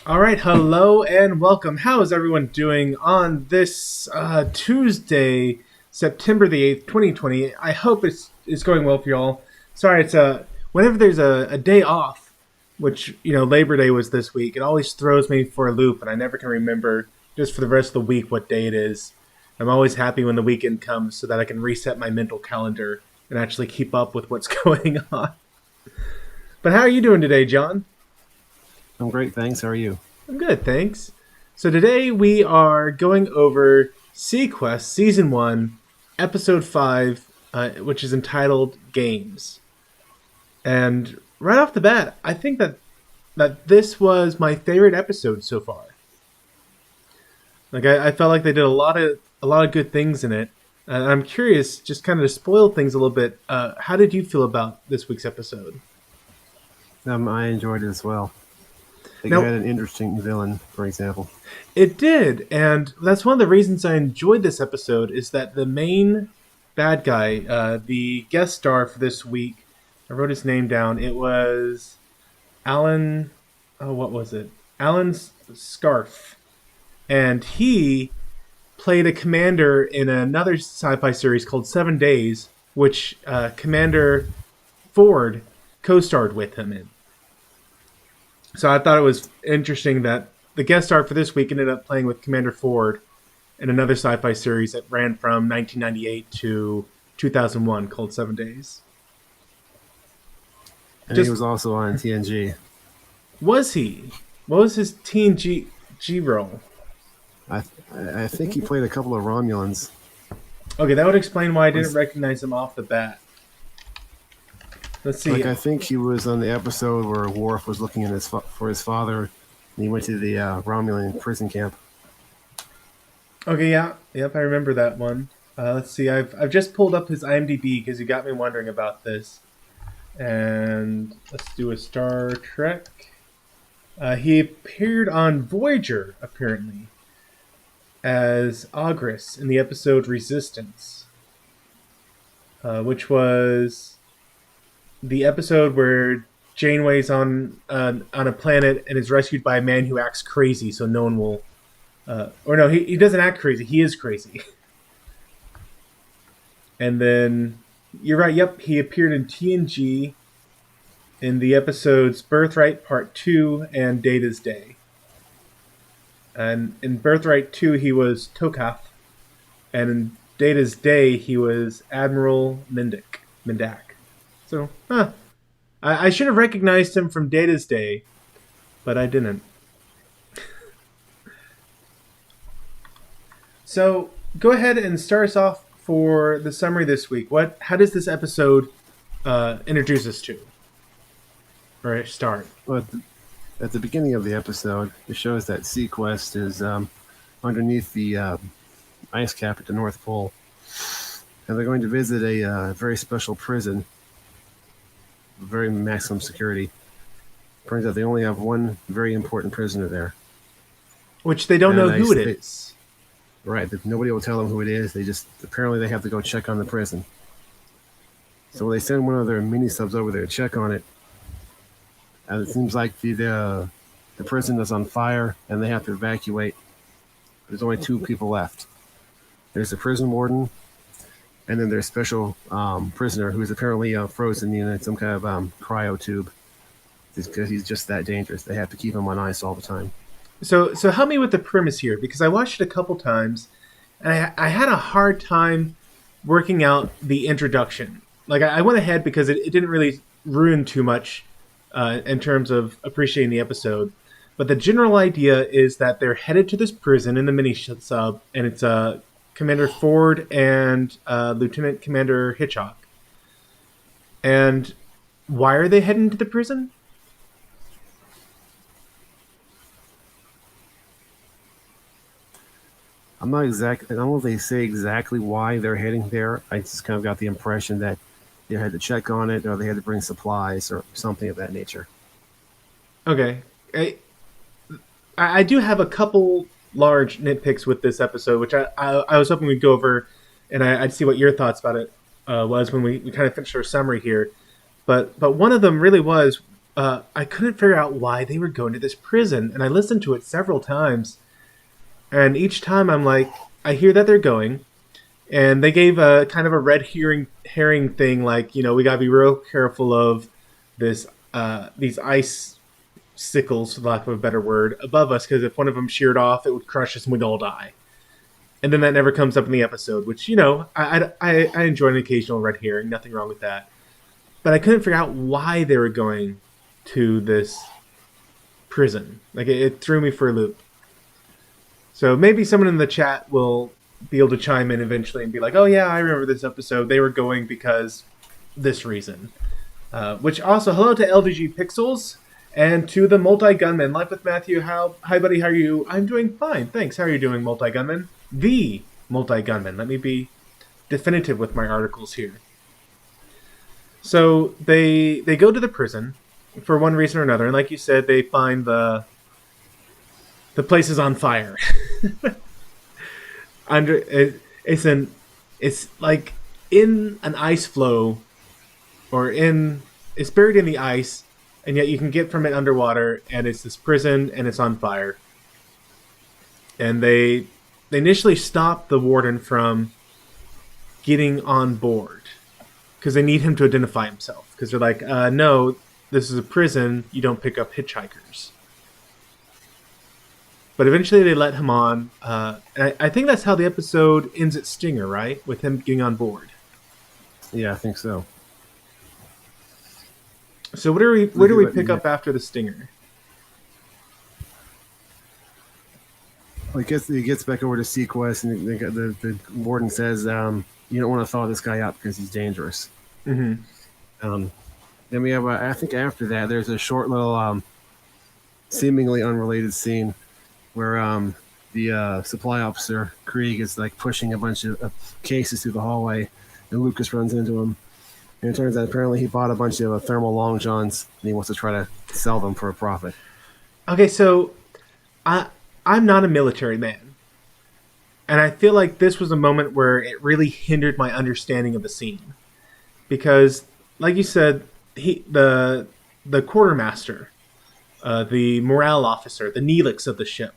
All right, hello and welcome. How is everyone doing on this Tuesday, September the 8th, 2020? I hope it's going well for y'all. Sorry, it's whenever there's a day off, which, Labor Day was this week, it always throws me for a loop and I never can remember just for the rest of the week what day it is. I'm always happy when the weekend comes so that I can reset my mental calendar and actually keep up with what's going on. But how are you doing today, John? I'm great, thanks. How are you? I'm good, thanks. So today we are going over SeaQuest Season 1, Episode 5, which is entitled Games. And right off the bat, I think that this was my favorite episode so far. Like I felt like they did a lot of good things in it. And I'm curious, just kind of to spoil things a little bit, how did you feel about this week's episode? I enjoyed it as well. It Now, had an interesting villain, for example. it did, and that's one of the reasons I enjoyed this episode is that the main bad guy, the guest star for this week, I wrote his name down. It was Alan. Oh, what was it? Alan Scarf, and he played a commander in another sci-fi series called 7 Days, which Commander Ford co-starred with him in. So I thought it was interesting that the guest star for this week ended up playing with Commander Ford in another sci-fi series that ran from 1998 to 2001 called 7 Days. And he Just was also on TNG. was he? What was his G role? I think he played a couple of Romulans. Okay, that would explain why I didn't Was recognize him off the bat. Let's see. I think he was on the episode where Worf was looking at for his father, and he went to the Romulan prison camp. Okay, yeah, yep, I remember that one. Let's see. I've just pulled up his IMDb because you got me wondering about this. And let's do a Star Trek. He appeared on Voyager, apparently, as Ogris in the episode Resistance, which was the episode where Janeway's on a planet and is rescued by a man who acts crazy, so no one will. Or no, he doesn't act crazy. He is crazy. And then you're right. Yep, he appeared in TNG in the episodes Birthright Part 2 and Data's Day. And in Birthright 2, he was Tokaf. And in Data's Day, he was Admiral Mendak. So, I should have recognized him from Data's Day, but I didn't. So, go ahead and start us off for the summary this week. How does this episode introduce us to? Or start? But at the beginning of the episode, it shows that SeaQuest is underneath the ice cap at the North Pole, and they're going to visit a very special prison, very maximum security. Turns out they only have one very important prisoner there. Which they don't know And who it is. Right, nobody will tell them who it is. Apparently they have to go check on the prison. So they send one of their mini subs over there to check on it, and it seems like the prison is on fire and they have to evacuate. There's only two people left. There's the prison warden, and then there's special prisoner who is apparently frozen in some kind of cryo tube because he's just that dangerous. They have to keep him on ice all the time. So help me with the premise here, because I watched it a couple times, and I had a hard time working out the introduction. Like I went ahead because it didn't really ruin too much in terms of appreciating the episode. But the general idea is that they're headed to this prison in the mini sub, and it's Commander Ford and Lieutenant Commander Hitchcock. And why are they heading to the prison? I don't know if they say exactly why they're heading there. I just kind of got the impression that they had to check on it, or they had to bring supplies, or something of that nature. Okay. I do have a couple large nitpicks with this episode, which I was hoping we'd go over, and I'd see what your thoughts about it was when we kind of finished our summary here. But one of them really was I couldn't figure out why they were going to this prison, and I listened to it several times, and each time I'm like, I hear that they're going, and they gave a kind of a red herring thing, like, we gotta be real careful of this these ice sickles, for lack of a better word, above us, because if one of them sheared off, it would crush us and we'd all die. And then that never comes up in the episode, which I enjoy an occasional red herring, nothing wrong with that. But I couldn't figure out why they were going to this prison. Like it threw me for a loop. So maybe someone in the chat will be able to chime in eventually and be like, "Oh yeah, I remember this episode. They were going because this reason." Which also, hello to LDG Pixels and to the Multi Gunman. Life with Matthew. Hi buddy, how are you? I'm doing fine, thanks. How are you doing, Multi Gunman? The Multi Gunman. Let me be definitive with my articles here. So they go to the prison for one reason or another, and like you said, they find the place is on fire. It's like in an ice flow, or it's buried in the ice, and yet you can get from it underwater, and it's this prison, and it's on fire. And they initially stop the warden from getting on board because they need him to identify himself, because they're like, no, this is a prison, you don't pick up hitchhikers. But eventually they let him on. And I think that's how the episode ends at Stinger, right? With him getting on board. Yeah, I think so. So where do we pick up after the Stinger? Well, he gets back over to SeaQuest, and the warden says, you don't want to thaw this guy out because he's dangerous. Mm-hmm. Then we have, I think after that, there's a short little seemingly unrelated scene where the supply officer, Krieg, is like pushing a bunch of cases through the hallway, and Lucas runs into him. And it turns out apparently he bought a bunch of thermal long johns, and he wants to try to sell them for a profit. Okay, so I'm not a military man. And I feel like this was a moment where it really hindered my understanding of the scene. Because, like you said, the quartermaster, the morale officer, the Neelix of the ship,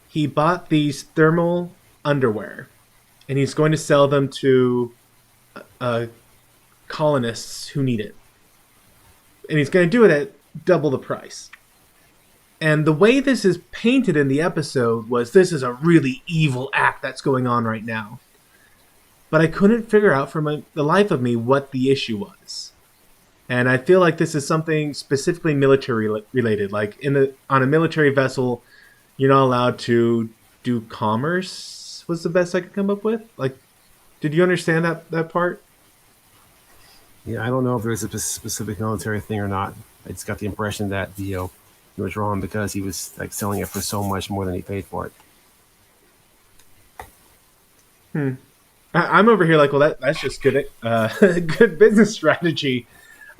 he bought these thermal underwear, and he's going to sell them to colonists who need it. And he's going to do it at double the price. And the way this is painted in the episode was, this is a really evil act that's going on right now. But I couldn't figure out for the life of me what the issue was. And I feel like this is something specifically military related. Like on a military vessel, you're not allowed to do commerce, was the best I could come up with. Like, did you understand that part? Yeah, I don't know if there's a specific military thing or not. I just got the impression that he was wrong because he was like selling it for so much more than he paid for it. I'm over here like, well, that's just good good business strategy.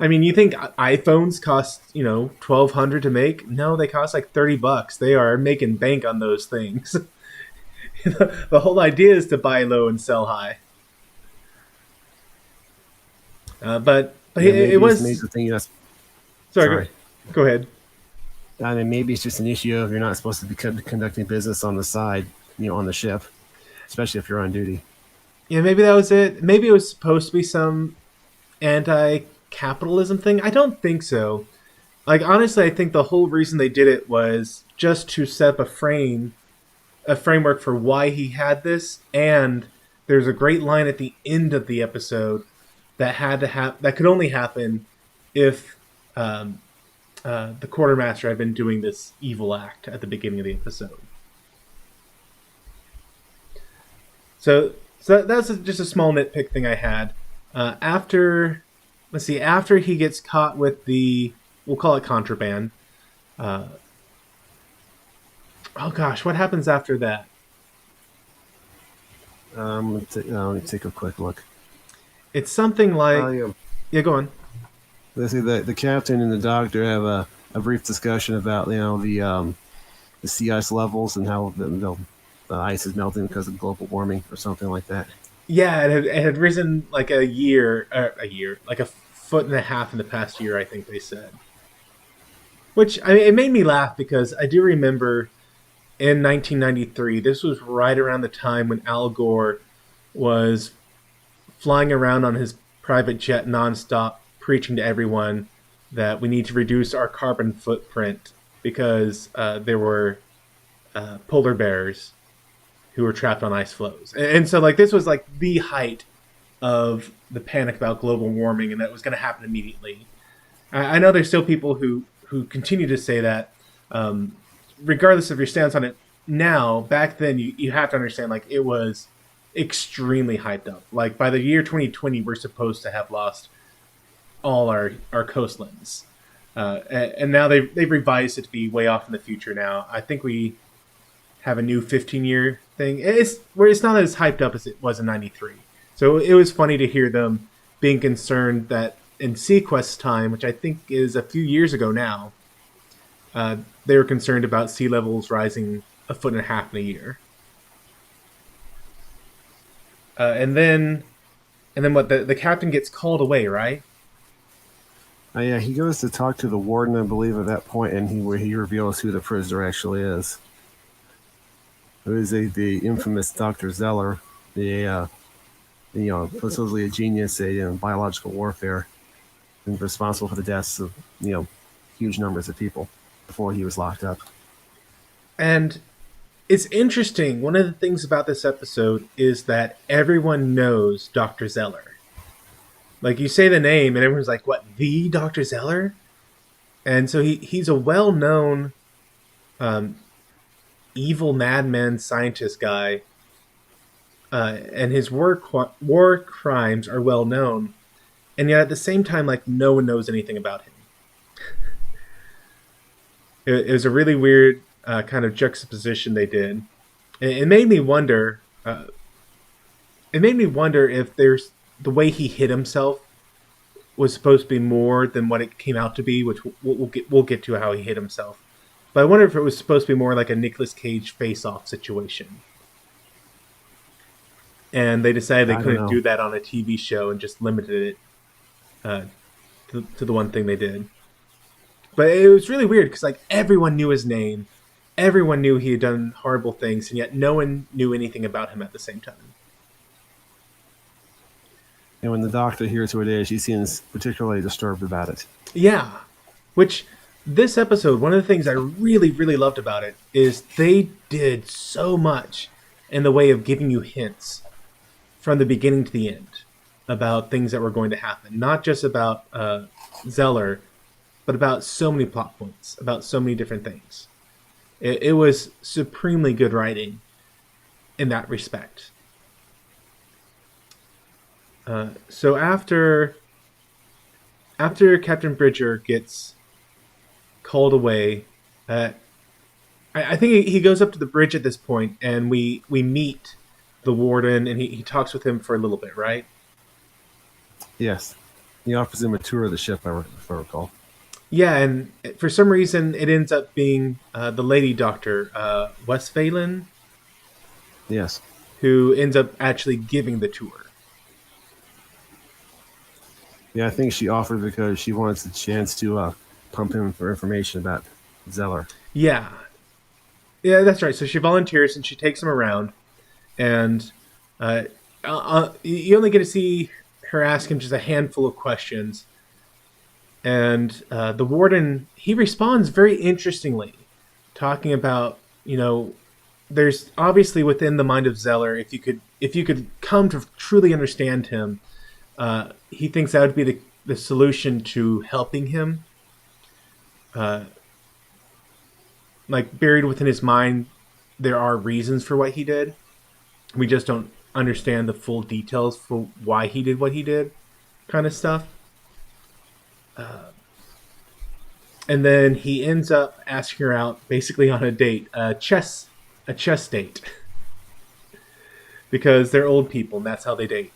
I mean, you think iPhones cost, $1,200 to make? No, they cost like $30. They are making bank on those things. The whole idea is to buy low and sell high. But Yeah, it was. the thing Sorry. Go ahead. I mean, maybe it's just an issue of you're not supposed to be conducting business on the side, on the ship, especially if you're on duty. Yeah, maybe that was it. Maybe it was supposed to be some anti-capitalism thing. I don't think so. Like, honestly, I think the whole reason they did it was just to set up a framework for why he had this. And there's a great line at the end of the episode that that could only happen if the quartermaster had been doing this evil act at the beginning of the episode. So that's just a small nitpick thing I had. After he gets caught with we'll call it contraband. Oh gosh, what happens after that? Let me take a quick look. It's something like... Yeah, go on. Let's see, the captain and the doctor have a brief discussion about the sea ice levels and how the ice is melting because of global warming or something like that. Yeah, it had risen like a year, like a foot and a half in the past year, I think they said. Which I mean, it made me laugh because I do remember in 1993, this was right around the time when Al Gore was flying around on his private jet nonstop, preaching to everyone that we need to reduce our carbon footprint because there were polar bears who were trapped on ice floes. And so, like, this was like the height of the panic about global warming and that was going to happen immediately. I know there's still people who continue to say that, um, regardless of your stance on it now. Back then, you have to understand, like, it was extremely hyped up. Like, by the year 2020, we're supposed to have lost all our coastlands. And now they've revised it to be way off in the future now. I think we have a new 15-year thing. It's not as hyped up as it was in 93. So it was funny to hear them being concerned that in SeaQuest time, which I think is a few years ago now, they were concerned about sea levels rising a foot and a half in a year. And then what? The captain gets called away, right? Yeah, he goes to talk to the warden, I believe, at that point, and where he reveals who the prisoner actually is. It was the infamous Dr. Zeller, supposedly a genius in biological warfare, and responsible for the deaths of huge numbers of people before he was locked up. And it's interesting. One of the things about this episode is that everyone knows Dr. Zeller. Like, you say the name, and everyone's like, "What? The Dr. Zeller?" And so he's a well-known, um, evil madman scientist guy, and his war crimes are well known. And yet, at the same time, like, no one knows anything about him. It was a really weird kind of juxtaposition they did. It made me wonder. It made me wonder if there's the way he hid himself was supposed to be more than what it came out to be, which we'll get to how he hid himself. But I wonder if it was supposed to be more like a Nicolas Cage face-off situation, and they decided they couldn't do that on a TV show and just limited it to the one thing they did. But it was really weird because, like, everyone knew his name, everyone knew he had done horrible things, and yet no one knew anything about him at the same time. And when the doctor hears who it is, he seems particularly disturbed about it. Yeah, which this episode, one of the things I really, really loved about it is they did so much in the way of giving you hints from the beginning to the end about things that were going to happen. Not just about Zeller, but about so many plot points, about so many different things. It was supremely good writing in that respect. So after Captain Bridger gets called away, I think he goes up to the bridge at this point, and we meet the warden, and he talks with him for a little bit, right? Yes. He offers him a tour of the ship, if I recall. Yeah, and for some reason, it ends up being the lady doctor, Westphalen. Yes. Who ends up actually giving the tour. Yeah, I think she offered because she wants the chance to pump him for information about Zeller. Yeah. Yeah, that's right. So she volunteers and she takes him around. And you only get to see her ask him just a handful of questions. And the warden, he responds very interestingly, talking about, there's obviously within the mind of Zeller, if you could come to truly understand him, he thinks that would be the solution to helping him. Like, buried within his mind, there are reasons for what he did. We just don't understand the full details for why he did what he did, kind of stuff. And then he ends up asking her out basically on a date, a chess date. Because they're old people and that's how they date.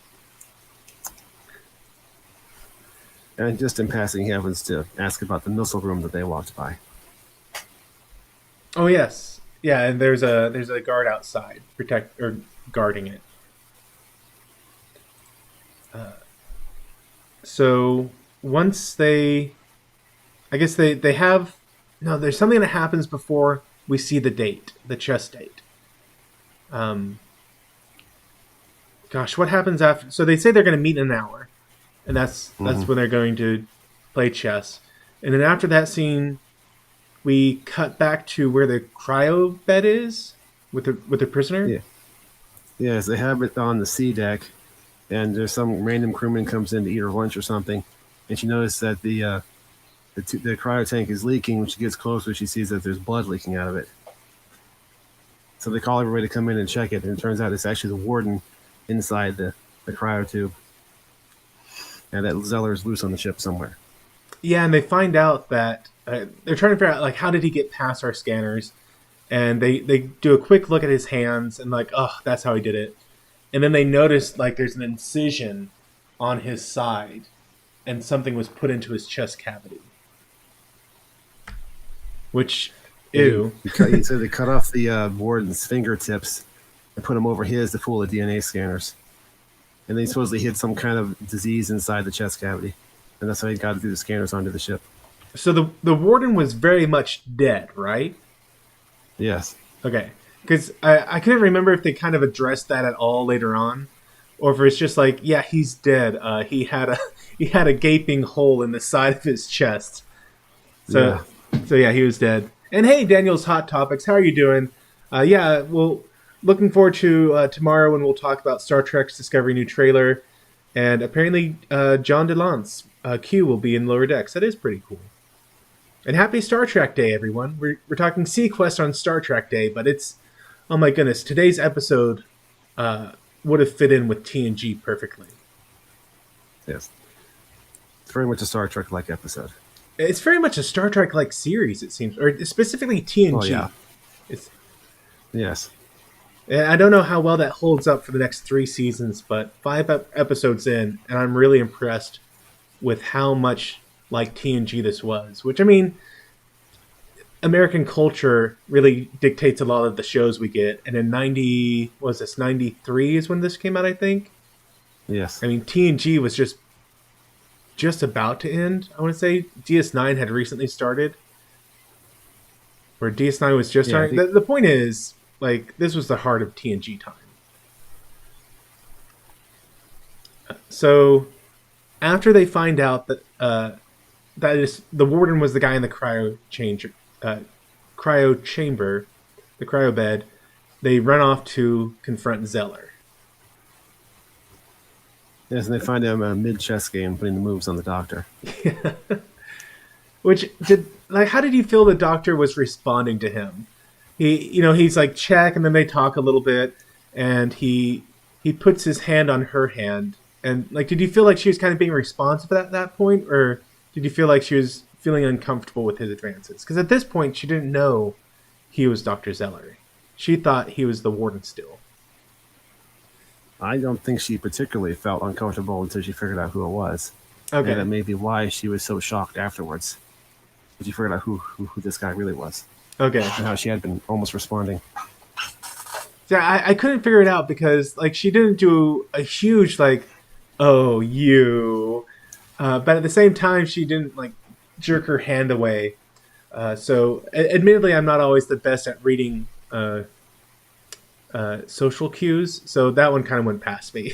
And just in passing, he happens to ask about the missile room that they walked by. Oh yes, yeah. And there's a guard outside guarding it. So once I guess they have no, there's something that happens before we see the date, the chess date. Gosh, what happens after? So they say they're going to meet in an hour, and that's Hmm. when they're going to play chess. And then after that scene, we cut back to where the cryo bed is with the prisoner. Yeah. Yes, they have it on the sea deck, and there's some random crewman comes in to eat her lunch or something, and she noticed that the cryo tank is leaking. When she gets closer, she sees that there's blood leaking out of it. So they call everybody to come in and check it, and it turns out it's actually the warden inside the cryo tube, and that Zeller is loose on the ship somewhere. Yeah, and they find out that they're trying to figure out like how did he get past our scanners, and they do a quick look at his hands and like, oh, that's how he did it. And then they notice like there's an incision on his side, and something was put into his chest cavity. Which, ew. So they cut off the warden's fingertips and put them over his to fool the DNA scanners. And they supposedly hid some kind of disease inside the chest cavity, and that's how he got through the scanners onto the ship. So the warden was very much dead, right? Yes. Okay, because I couldn't remember if they kind of addressed that at all later on, or if it's just like, yeah, he's dead. He had a he had a gaping hole in the side of his chest. So yeah, he was dead. And hey, Daniel's Hot Topics, how are you doing? Yeah, well, looking forward to tomorrow when we'll talk about Star Trek's Discovery new trailer, and apparently John DeLance Q will be in Lower Decks. That is pretty cool. And happy Star Trek Day, everyone. We're talking SeaQuest on Star Trek Day, but it's, oh my goodness, today's episode would have fit in with TNG perfectly. Yes. It's very much a Star Trek like episode. It's very much a Star Trek like series, it seems, or specifically TNG. Oh, yeah. It's, Yes. I don't know how well that holds up for the next 3 seasons, but 5 episodes in, and I'm really impressed with how much like TNG this was. Which, I mean, American culture really dictates a lot of the shows we get. And in 90, what was this, 93 is when this came out, I think? Yes. I mean, TNG was just about to end, I want to say. DS9 had recently started. Where DS9 was just starting. The point is, like, this was the heart of TNG time. So, after they find out that the warden was the guy in the cryo chamber, the cryo bed, they run off to confront Zeller. Yes, and they find him mid chess game putting the moves on the doctor. Which how did you feel the doctor was responding to him? He's like check, and then they talk a little bit, and he puts his hand on her hand, and like, did you feel like she was kind of being responsive at that point, or did you feel like she was feeling uncomfortable with his advances? Because at this point, she didn't know he was Dr. Zeller. She thought he was the warden still. I don't think she particularly felt uncomfortable until she figured out who it was. Okay. And that may be why she was so shocked afterwards. But she figured out who this guy really was. Okay. And how she had been almost responding. Yeah, I couldn't figure it out because like she didn't do a huge like, oh you, but at the same time she didn't like jerk her hand away. So admittedly, I'm not always the best at reading social cues, so that one kind of went past me.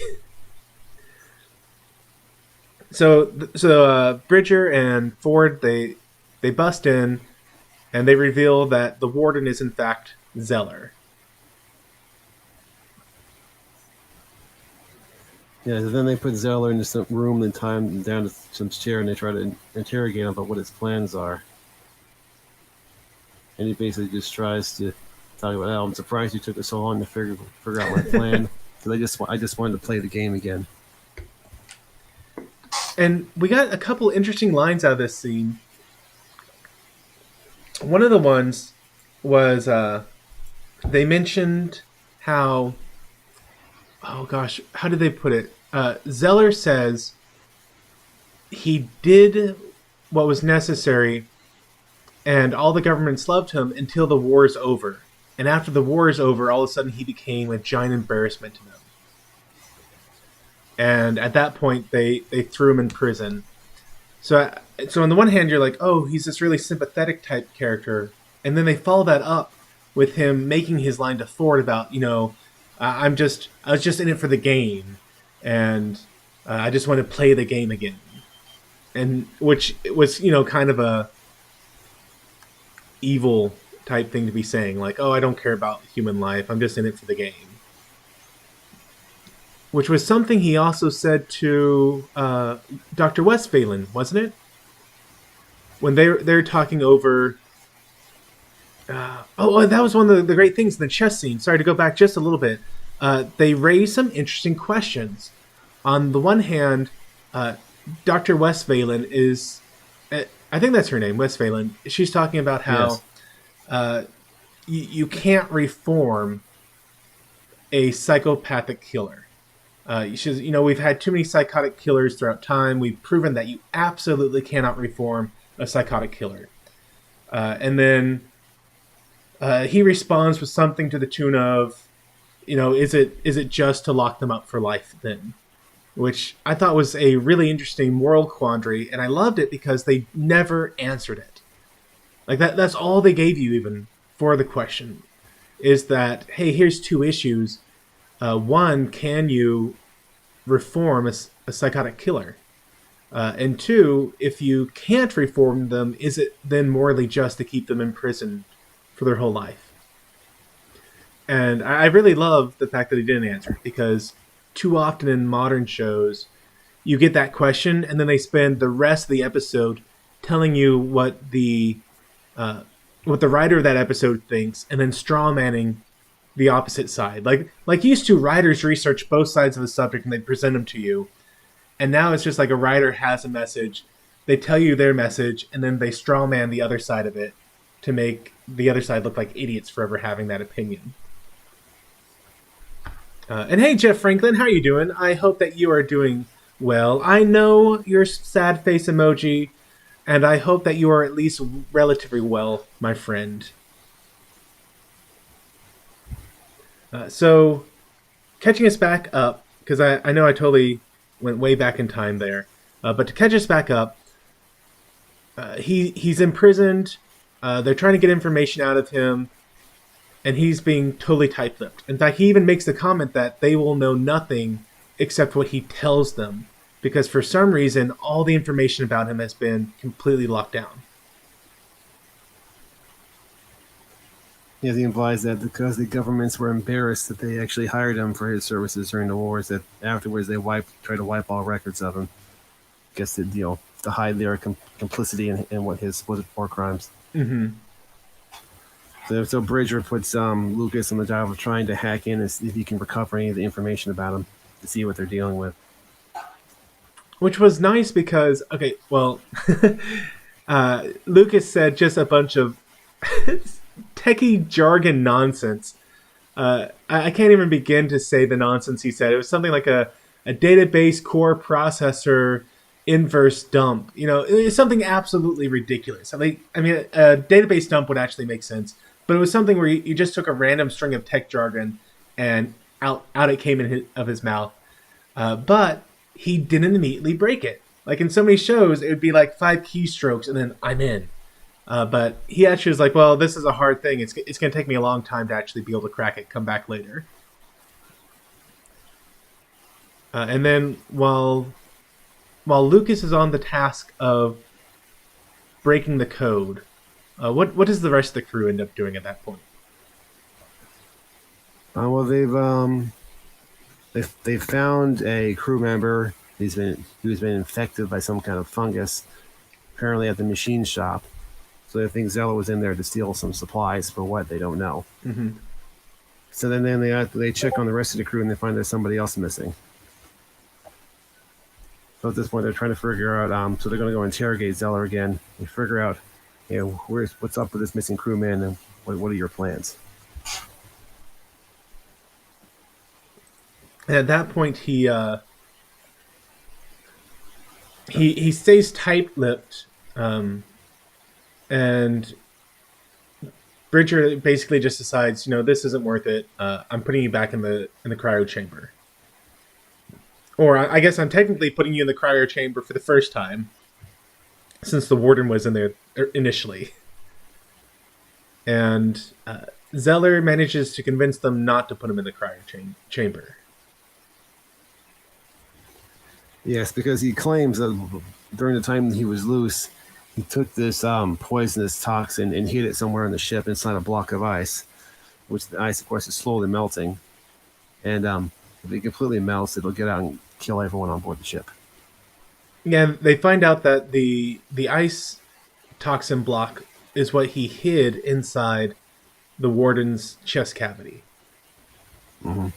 So Bridger and Ford they bust in, and they reveal that the warden is in fact Zeller. Yeah, and then they put Zeller into some room and tie him down to some chair, and they try to interrogate him about what his plans are. And he basically just tries to talk about, "Oh, I'm surprised you took it so long to figure out my plan. Because I just wanted to play the game again." And we got a couple interesting lines out of this scene. One of the ones was they mentioned how, oh gosh, how did they put it? Zeller says he did what was necessary and all the governments loved him until the war is over. And after the war is over, all of a sudden he became a giant embarrassment to them. And at that point, they threw him in prison. So on the one hand, you're like, oh, he's this really sympathetic type character, and then they follow that up with him making his line to Ford about, I was just in it for the game, and I just want to play the game again, and which was, kind of a evil type thing to be saying, like, oh, I don't care about human life, I'm just in it for the game. Which was something he also said to Dr. Westphalen, wasn't it? When they're talking over. That was one of the great things in the chess scene. Sorry to go back just a little bit. They raised some interesting questions. On the one hand, Dr. Westphalen is, I think that's her name, Westphalen. She's talking about how you can't reform a psychopathic killer. We've had too many psychotic killers throughout time. We've proven that you absolutely cannot reform a psychotic killer. And then he responds with something to the tune of, is it just to lock them up for life then? Which I thought was a really interesting moral quandary, and I loved it because they never answered it. Like that's all they gave you even for the question, is that, hey, here's two issues. One, can you reform a psychotic killer? And two, if you can't reform them, is it then morally just to keep them in prison for their whole life? And I really love the fact that he didn't answer it, because too often in modern shows, you get that question, and then they spend the rest of the episode telling you what the writer of that episode thinks, and then straw manning the opposite side. Like used to, writers research both sides of the subject and they present them to you. And now it's just like a writer has a message, they tell you their message, and then they straw man the other side of it to make the other side look like idiots for ever having that opinion. And hey, Jeff Franklin, how are you doing? I hope that you are doing well. I know your sad face emoji, and I hope that you are at least relatively well, my friend. So, catching us back up, because I know I totally went way back in time there, but to catch us back up, he's imprisoned. They're trying to get information out of him, and he's being totally tight-lipped. In fact, he even makes the comment that they will know nothing except what he tells them, because for some reason, all the information about him has been completely locked down. Yeah, he implies that because the governments were embarrassed that they actually hired him for his services during the wars, that afterwards they tried to wipe all records of him. I guess to hide their complicity in what his war crimes. Mm-hmm. So Bridger puts Lucas on the job of trying to hack in and see if he can recover any of the information about him to see what they're dealing with. Which was nice because, okay, well, Lucas said just a bunch of techie jargon nonsense. I can't even begin to say the nonsense he said. It was something like a database core processor inverse dump. It's something absolutely ridiculous. A database dump would actually make sense, but it was something where you just took a random string of tech jargon and out it came of his mouth. But he didn't immediately break it. Like in so many shows, it would be like 5 keystrokes and then I'm in. But he actually was like, well, this is a hard thing. It's going to take me a long time to actually be able to crack it. Come back later. And then while Lucas is on the task of breaking the code, what does the rest of the crew end up doing at that point? Well, they've found a crew member who's been infected by some kind of fungus, apparently at the machine shop. So they think Zella was in there to steal some supplies. For what, they don't know. Mm-hmm. So then they check on the rest of the crew and they find there's somebody else missing. So at this point, they're trying to figure out. So they're going to go interrogate Zeller again and figure out, what's up with this missing crewman and what are your plans? And at that point, he stays tight-lipped, and Bridger basically just decides, this isn't worth it. I'm putting you back in the cryo chamber. Or I guess I'm technically putting you in the cryo chamber for the first time. since the warden was in there initially. And Zeller manages to convince them not to put him in the cryo chamber. Yes, because he claims that during the time that he was loose, he took this poisonous toxin and hid it somewhere on the ship inside a block of ice, which the ice, of course, is slowly melting. And if it completely melts, it'll get out and kill everyone on board the ship. Yeah, they find out that the ice toxin block is what he hid inside the warden's chest cavity. Mm-hmm.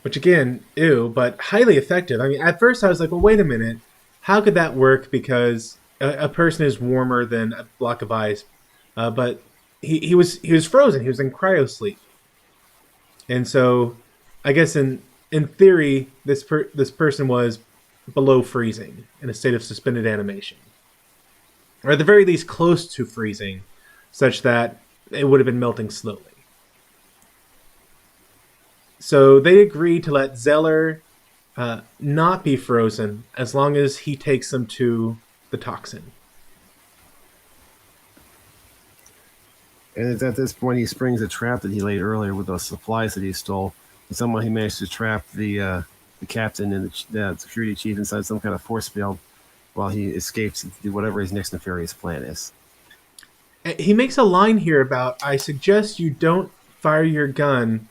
Which again, ew, but highly effective. I mean, at first I was like, well, wait a minute. How could that work? Because a person is warmer than a block of ice. But he was frozen. He was in cryosleep. And so I guess in theory, this person was below freezing in a state of suspended animation. Or at the very least close to freezing, such that it would have been melting slowly. So they agree to let Zeller not be frozen as long as he takes them to the toxin. And it's at this point he springs a trap that he laid earlier with those supplies that he stole. And somehow he managed to trap the captain and the security chief inside some kind of force field while he escapes to do whatever his next nefarious plan is. He makes a line here about, I suggest you don't fire your gun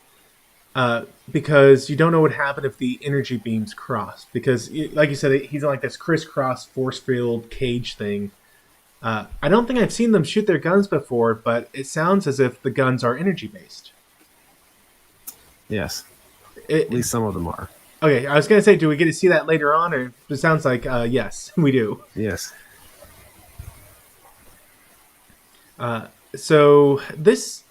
because you don't know what happened if the energy beams cross. Because, like you said, he's in like this crisscross force field cage thing. I don't think I've seen them shoot their guns before, but it sounds as if the guns are energy-based. Yes. At least some of them are. Okay, I was going to say, do we get to see that later on? Or it sounds like, yes, we do. Yes. So this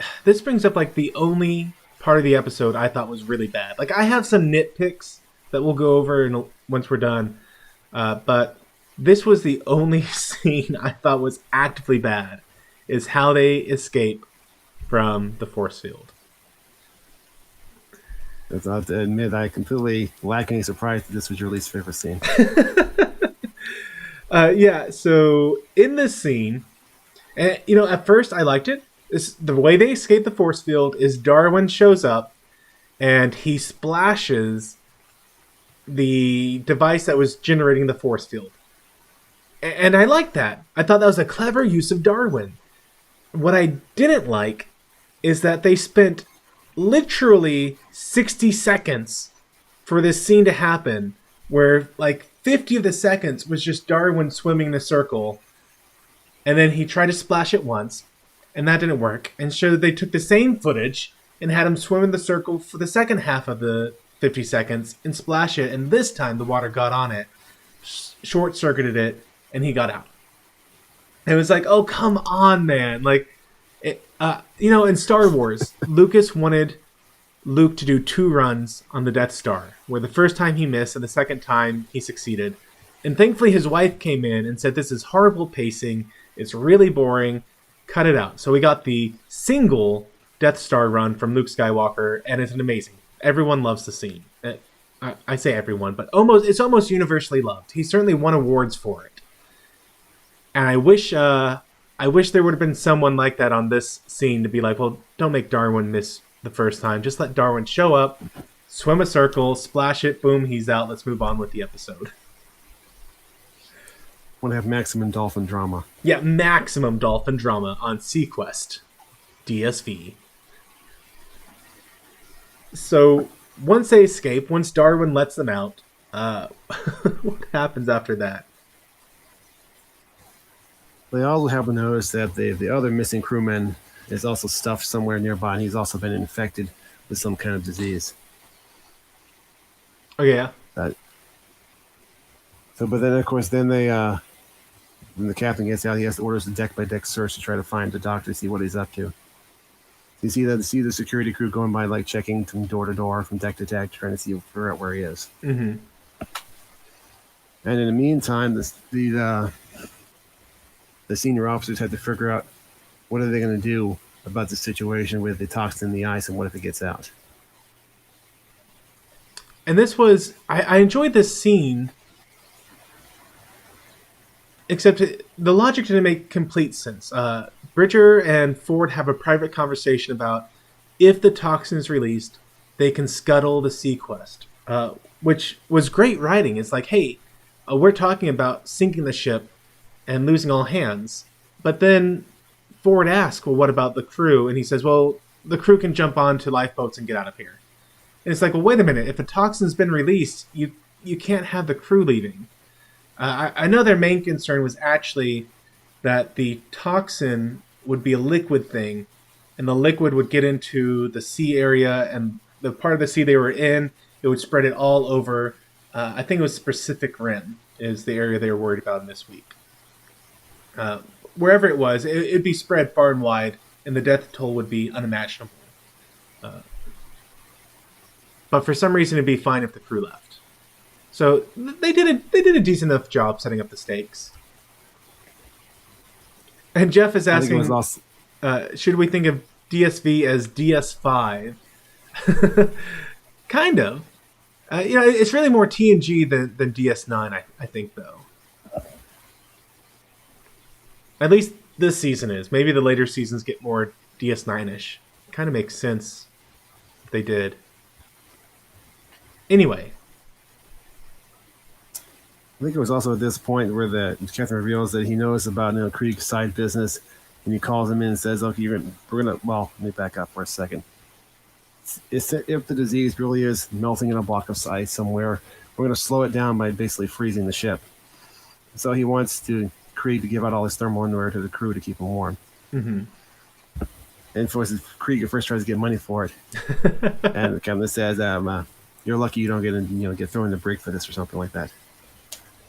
brings up like the only part of the episode I thought was really bad. Like I have some nitpicks that we'll go over once we're done, but this was the only scene I thought was actively bad. Is how they escape from the force field. I have to admit, I completely lack any surprise that this was your least favorite scene. Yeah. So in this scene. And, at first I liked it. The way they escape the force field is Darwin shows up and he splashes the device that was generating the force field. And I liked that. I thought that was a clever use of Darwin. What I didn't like is that they spent literally 60 seconds for this scene to happen, where like 50 of the seconds was just Darwin swimming in a circle. And then he tried to splash it once, and that didn't work. And so they took the same footage and had him swim in the circle for the second half of the 50 seconds and splash it. And this time the water got on it, short-circuited it, and he got out. And it was like, oh, come on, man. Like, in Star Wars, Lucas wanted Luke to do 2 runs on the Death Star, where the first time he missed and the second time he succeeded. And thankfully his wife came in and said, this is horrible pacing. It's really boring. Cut it out. So we got the single Death Star run from Luke Skywalker, and it's amazing. Everyone loves the scene. I say everyone, but it's almost universally loved. He certainly won awards for it. And I wish there would have been someone like that on this scene to be like, well, don't make Darwin miss the first time. Just let Darwin show up, swim a circle, splash it, boom, he's out. Let's move on with the episode. Want to have maximum dolphin drama. Yeah, maximum dolphin drama on SeaQuest. DSV. So, once they escape, once Darwin lets them out, what happens after that? They also happen to notice that the other missing crewman is also stuffed somewhere nearby, and he's also been infected with some kind of disease. Oh, yeah. But then, of course, then when the captain gets out, he has to orders a deck-by-deck search to try to find the doctor, see what he's up to. You see the security crew going by, like checking from door to door, from deck to deck, trying to figure out where he is. Mm-hmm. And in the meantime, the senior officers had to figure out what are they going to do about the situation with the toxin in the ice, and what if it gets out. And this was I enjoyed this scene. except the logic didn't make complete sense. Bridger and Ford have a private conversation about if the toxin is released, they can scuttle the SeaQuest, which was great writing. It's like, hey, we're talking about sinking the ship and losing all hands. But then Ford asks, well, what about the crew? And he says, well, the crew can jump onto lifeboats and get out of here. And it's like, well, wait a minute. If a toxin's been released, you can't have the crew leaving. I know their main concern was actually that the toxin would be a liquid thing, and the liquid would get into the sea area, and the part of the sea they were in, it would spread it all over. I think it was Pacific Rim is the area they were worried about in this week. Wherever it was, it'd be spread far and wide, and the death toll would be unimaginable. But for some reason, it'd be fine if the crew left. So they did a decent enough job setting up the stakes. And Jeff is asking, should we think of DSV as DS5? Kind of. It's really more TNG than DS9, I think, though. At least this season is. Maybe the later seasons get more DS9-ish. Kind of makes sense if they did. Anyway. I think it was also at this point where the captain reveals that he knows about Krieg's side business, and he calls him in and says, "Okay, we're gonna." Well, let me back up for a second. If the disease really is melting in a block of ice somewhere, we're going to slow it down by basically freezing the ship. So he wants Krieg to give out all his thermal underwear to the crew to keep them warm. Mm-hmm. And of course, Krieg at first tries to get money for it, and the captain says, "You're lucky you don't get thrown in the brig for this or something like that."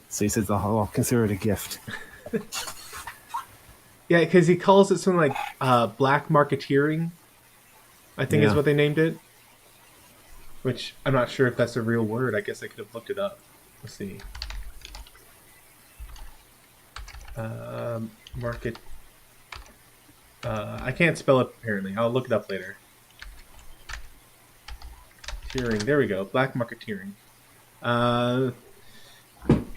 So he says, "I'll consider it a gift." Yeah, because he calls it something like black marketeering, I think is what they named it. Which I'm not sure if that's a real word. I guess I could have looked it up. Let's see. Market. I can't spell it apparently. I'll look it up later. Tearing. There we go. Black marketeering.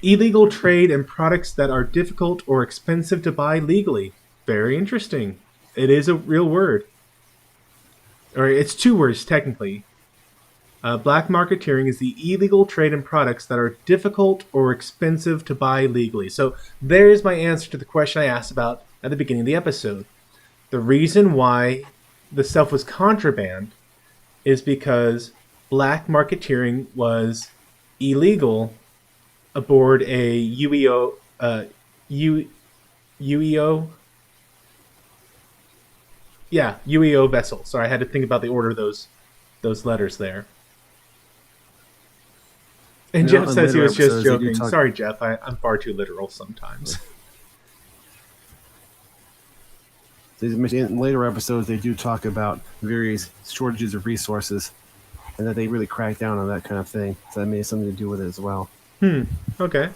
Illegal trade in products that are difficult or expensive to buy legally. Very interesting. It is a real word. Or it's two words, technically. Black marketeering is the illegal trade in products that are difficult or expensive to buy legally. So there's my answer to the question I asked about at the beginning of the episode. The reason why the stuff was contraband is because black marketeering was illegal aboard a UEO vessel. Sorry, I had to think about the order of those letters there. And Jeff says he was just joking. Sorry, Jeff, I'm far too literal sometimes. In later episodes, they do talk about various shortages of resources, and that they really crack down on that kind of thing. So that may have something to do with it as well. Okay.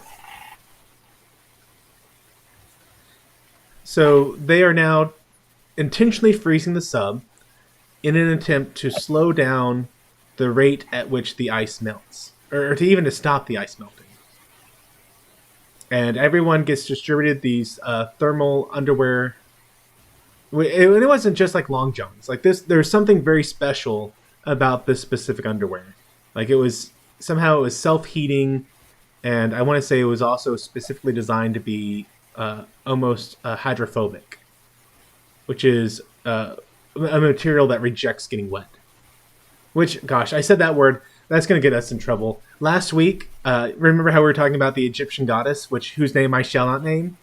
So they are now intentionally freezing the sub in an attempt to slow down the rate at which the ice melts, or to stop the ice melting. And everyone gets distributed these thermal underwear. It wasn't just like long johns. Like this, there's something very special about this specific underwear. Like it was self-heating, and I want to say it was also specifically designed to be almost hydrophobic, which is a material that rejects getting wet. Which, gosh, I said that word. That's going to get us in trouble. Last week, remember how we were talking about the Egyptian goddess, whose name I shall not name?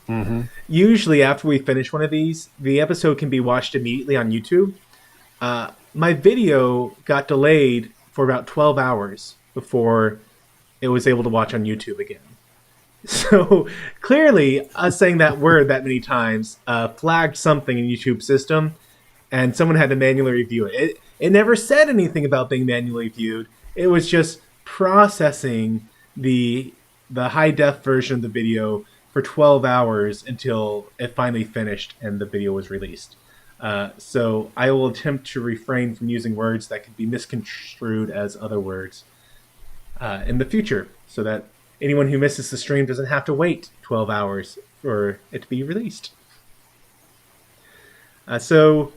Mm-hmm. Usually, after we finish one of these, the episode can be watched immediately on YouTube. My video got delayed for about 12 hours before it was able to watch on YouTube again. So clearly, us saying that word that many times flagged something in YouTube's system, and someone had to manually review it. It never said anything about being manually viewed. It was just processing the high def version of the video for 12 hours until it finally finished and the video was released. So I will attempt to refrain from using words that could be misconstrued as other words in the future, so that anyone who misses the stream doesn't have to wait 12 hours for it to be released. So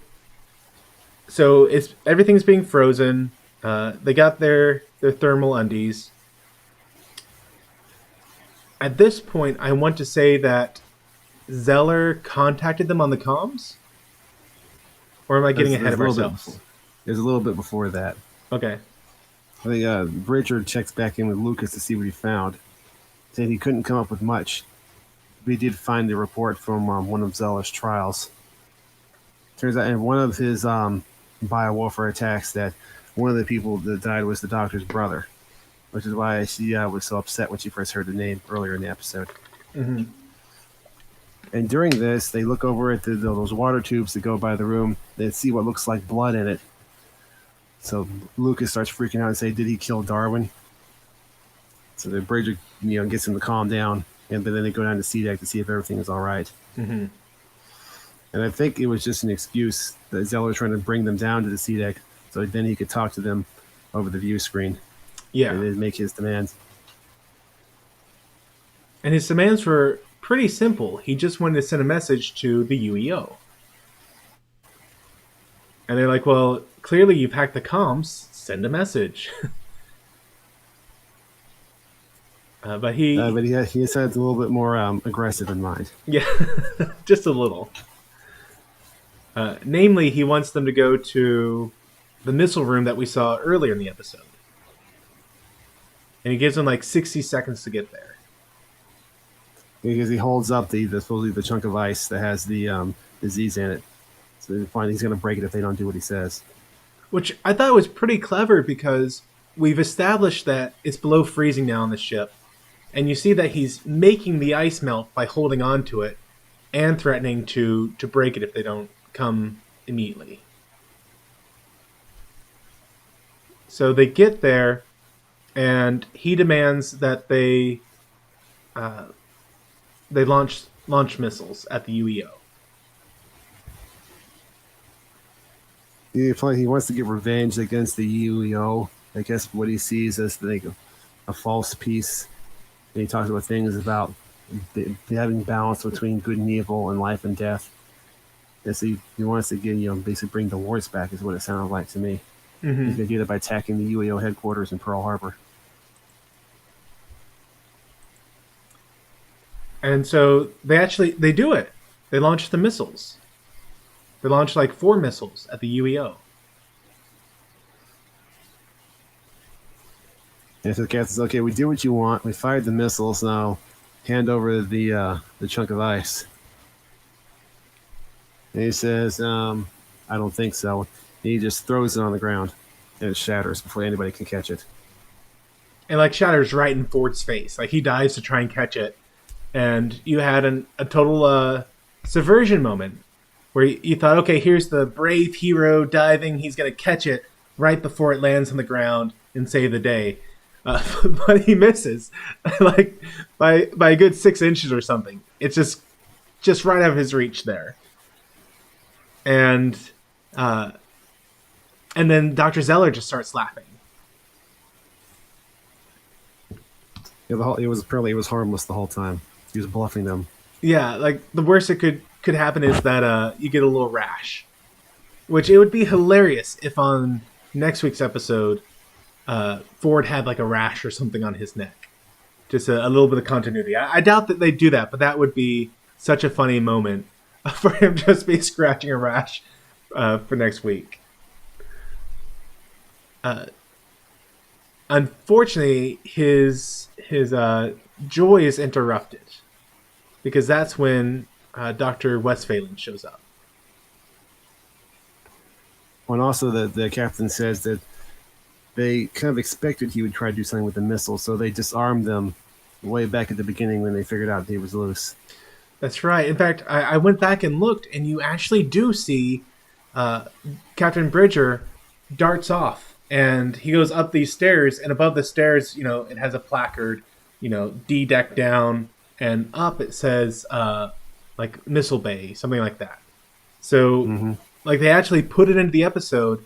everything's being frozen. They got their thermal undies. At this point, I want to say that Zeller contacted them on the comms? Or am I getting ahead of ourselves? There's a little bit before that. Okay. I think Bridger checks back in with Lucas to see what he found. Said he couldn't come up with much. But he did find the report from one of Zeller's trials. Turns out in one of his biowarfare attacks that one of the people that died was the doctor's brother, which is why she was so upset when she first heard the name earlier in the episode. Mm-hmm. And during this, they look over at those water tubes that go by the room. They see what looks like blood in it. So Lucas starts freaking out and say, "Did he kill Darwin?" So the Bridger, gets him to calm down, and then they go down to C-Deck to see if everything is all right. Mm-hmm. And I think it was just an excuse that Zeller was trying to bring them down to the C-Deck so then he could talk to them over the view screen. Yeah. And then make his demands. And his demands were pretty simple. He just wanted to send a message to the UEO. And they're like, well, clearly you've hacked the comms. Send a message. But he has a little bit more aggressive in mind. Yeah, just a little. Namely, he wants them to go to the missile room that we saw earlier in the episode. And he gives them like 60 seconds to get there. Because he holds up supposedly the chunk of ice that has the disease in it. So they find he's going to break it if they don't do what he says. Which I thought was pretty clever because we've established that it's below freezing now on the ship. And you see that he's making the ice melt by holding on to it and threatening to break it if they don't come immediately. So they get there, and he demands that they launch missiles at the UEO. He wants to get revenge against the UEO. I guess what he sees as a false peace. And he talks about things about having balance between good and evil and life and death. And so he wants to get, basically bring the wars back is what it sounded like to me. Mm-hmm. He's going to do that by attacking the UEO headquarters in Pearl Harbor. And so they do it. They launch the missiles. They launch like 4 missiles at the UEO. And so the captain says, "Okay, we did what you want. We fired the missiles. Now hand over the chunk of ice." And he says, "I don't think so." And he just throws it on the ground, and it shatters before anybody can catch it. And like shatters right in Ford's face. Like he dives to try and catch it. And you had a total subversion moment where you thought, okay, here's the brave hero diving. He's going to catch it right before it lands on the ground and save the day. But he misses, like by a good 6 inches or something. It's just right out of his reach there. And then Dr. Zeller just starts laughing. Yeah, it was harmless the whole time. He was bluffing them. Yeah, like the worst that could happen is that you get a little rash, which it would be hilarious if on next week's episode. Ford had like a rash or something on his neck. Just a little bit of continuity. I doubt that they'd do that, but that would be such a funny moment for him just be scratching a rash for next week. Unfortunately, his joy is interrupted because that's when Dr. Westphalen shows up. And also the captain says that they kind of expected he would try to do something with the missile, so they disarmed them way back at the beginning when they figured out he was loose. That's right. In fact, I went back and looked, and you actually do see Captain Bridger darts off, and he goes up these stairs, and above the stairs, it has a placard, D deck down, and up it says, like, missile bay, something like that. So, like, they actually put it into the episode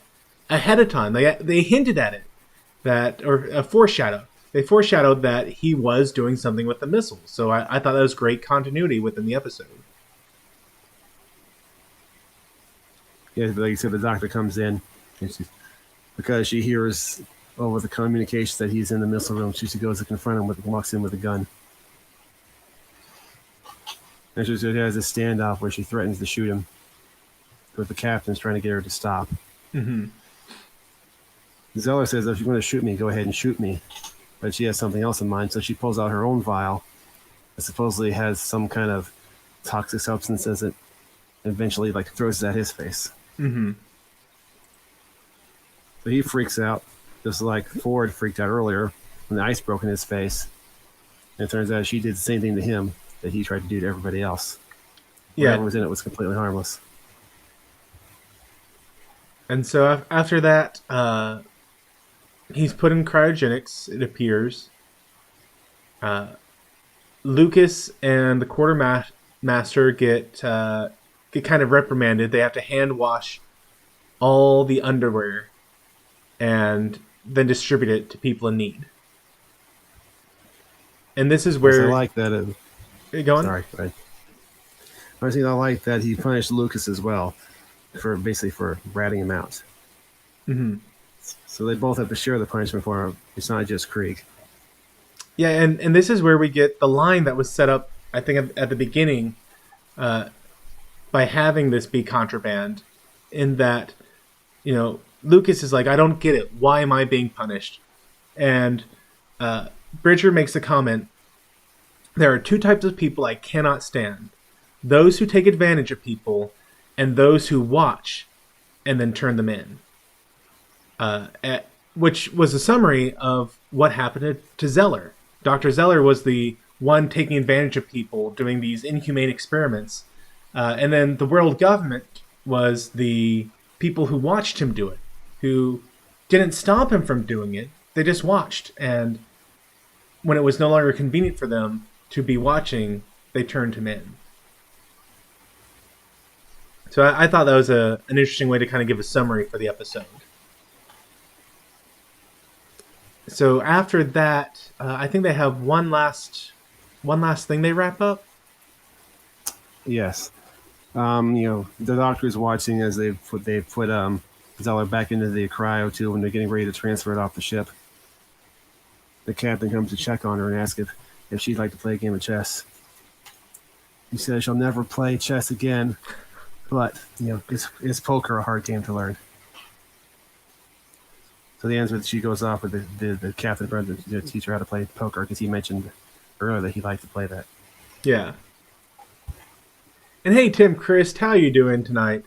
ahead of time. They hinted at it, or a foreshadow, they foreshadowed that he was doing something with the missiles. So I thought that was great continuity within the episode. Yeah, like you said, the doctor comes in, and because she hears over the communications that he's in the missile room, she goes to confront him, walks in with a gun. And she has a standoff where she threatens to shoot him, but the captain's trying to get her to stop. Mm-hmm. Zeller says, if you're going to shoot me, go ahead and shoot me. But she has something else in mind, so she pulls out her own vial that supposedly has some kind of toxic substance as it eventually throws it at his face. Mm-hmm. So he freaks out, just like Ford freaked out earlier when the ice broke in his face. And it turns out she did the same thing to him that he tried to do to everybody else. Whatever was in it was completely harmless. And so after that, he's put in cryogenics, it appears. Lucas and the quartermaster get kind of reprimanded. They have to hand wash all the underwear and then distribute it to people in need. And this is where... I like that. Go on? Sorry. I like that he punished Lucas as well for ratting him out. Mm-hmm. So they both have to share the punishment for him. It's not just Krieg. Yeah, and this is where we get the line that was set up, I think, at the beginning by having this be contraband, in that, Lucas is like, I don't get it. Why am I being punished? And Bridger makes the comment, there are two types of people I cannot stand. Those who take advantage of people and those who watch and then turn them in. Which was a summary of what happened to Zeller. Dr. Zeller was the one taking advantage of people, doing these inhumane experiments. And then the world government was the people who watched him do it, who didn't stop him from doing it. They just watched. And when it was no longer convenient for them to be watching, they turned him in. So I thought that was an interesting way to kind of give a summary for the episode. So after that, I think they have one last thing they wrap up. Yes. The doctor is watching as they put Zeller back into the cryo tube when they're getting ready to transfer it off the ship. The captain comes to check on her and ask if she'd like to play a game of chess. He says she'll never play chess again, but is poker a hard game to learn? So the answer is she goes off with the captain brother to teach her how to play poker, because he mentioned earlier that he liked to play that. Yeah. And hey, Tim Christ, how you doing tonight?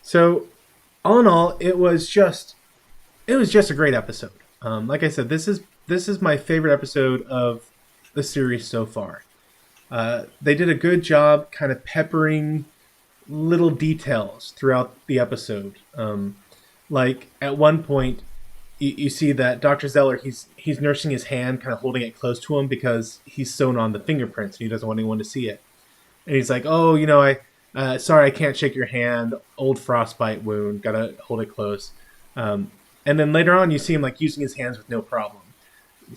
So, all in all, it was just a great episode. Like I said, this is my favorite episode of the series so far. They did a good job kind of peppering little details throughout the episode. Like at one point, you see that Dr. Zeller, he's nursing his hand, kind of holding it close to him because he's sewn on the fingerprints and he doesn't want anyone to see it. And he's like, "Oh, sorry, I can't shake your hand. Old frostbite wound. Gotta hold it close." And then later on, you see him using his hands with no problem.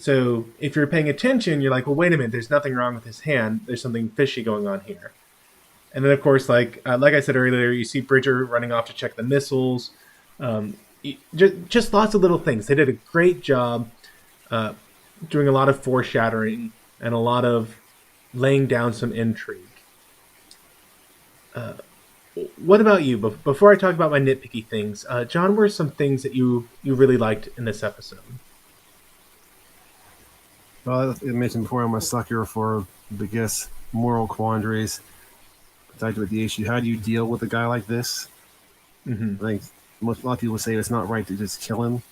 So if you're paying attention, you're like, "Well, wait a minute. There's nothing wrong with his hand. There's something fishy going on here." And then, of course, like I said earlier, you see Bridger running off to check the missiles. Just lots of little things. They did a great job doing a lot of foreshadowing and a lot of laying down some intrigue. What about you? Before I talk about my nitpicky things, John, what were some things that you really liked in this episode? Well, I mentioned before, I'm a sucker for, I guess, moral quandaries. Besides with the issue, how do you deal with a guy like this? Mm-hmm. I think a lot of people say it's not right to just kill him,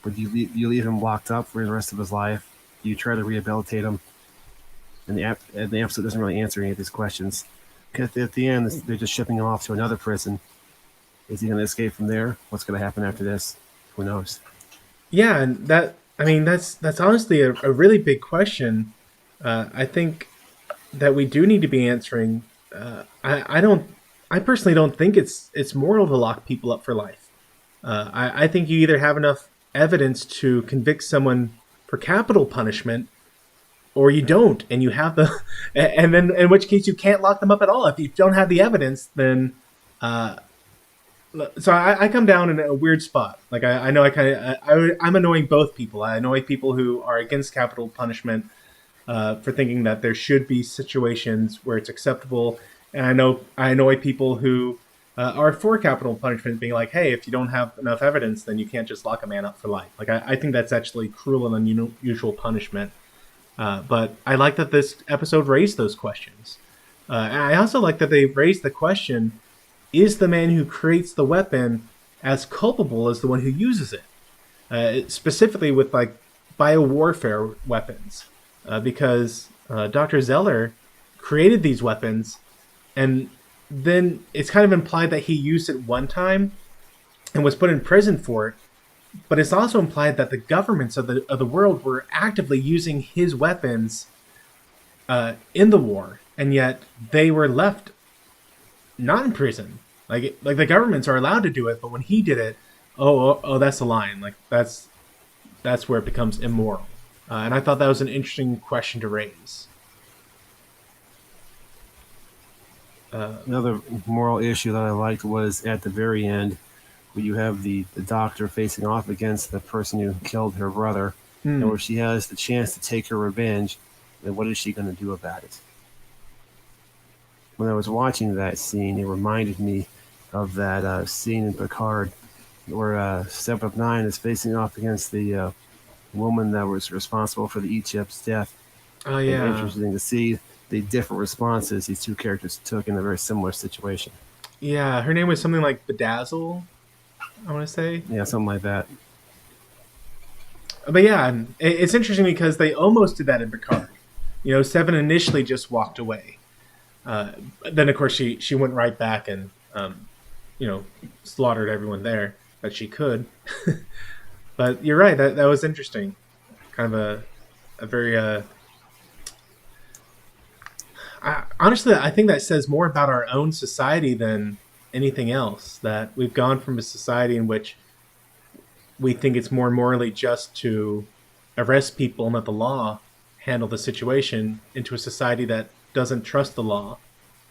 but you leave him locked up for the rest of his life. You try to rehabilitate him, and the episode doesn't really answer any of these questions. Because at the end, they're just shipping him off to another prison. Is he going to escape from there? What's going to happen after this? Who knows? Yeah, and that's honestly a really big question. I think that we do need to be answering. I personally don't think it's moral to lock people up for life. I think you either have enough evidence to convict someone for capital punishment, or you don't, and you have the, and then in which case you can't lock them up at all if you don't have the evidence. Then, so I come down in a weird spot. Like I know I'm annoying both people. I annoy people who are against capital punishment for thinking that there should be situations where it's acceptable, and I annoy people who are for capital punishment, being like, hey, if you don't have enough evidence, then you can't just lock a man up for life. Like I think that's actually cruel and unusual punishment. But I like that this episode raised those questions. And I also like that they raised the question, is the man who creates the weapon as culpable as the one who uses it? Specifically with like biowarfare weapons. Because Dr. Zeller created these weapons, and then it's kind of implied that he used it one time and was put in prison for it. But it's also implied that the governments of the world were actively using his weapons in the war, and yet they were left not in prison. Like the governments are allowed to do it, but when he did it, that's a line. Like that's where it becomes immoral. And I thought that was an interesting question to raise. Another moral issue that I liked was at the very end, where you have the doctor facing off against the person who killed her brother, and where she has the chance to take her revenge, then what is she going to do about it? When I was watching that scene, it reminded me of that scene in Picard where Step of Nine is facing off against the woman that was responsible for the Egypt's death. Oh, yeah. And interesting to see the different responses these two characters took in a very similar situation. Yeah, her name was something like Bedazzle, I want to say. Yeah, something like that. But yeah, it's interesting because they almost did that in Picard. Seven initially just walked away. Then, of course, she went right back and, slaughtered everyone there that she could. But you're right, that was interesting. Kind of a very... honestly, I think that says more about our own society than anything else. That we've gone from a society in which we think it's more morally just to arrest people and let the law handle the situation, into a society that doesn't trust the law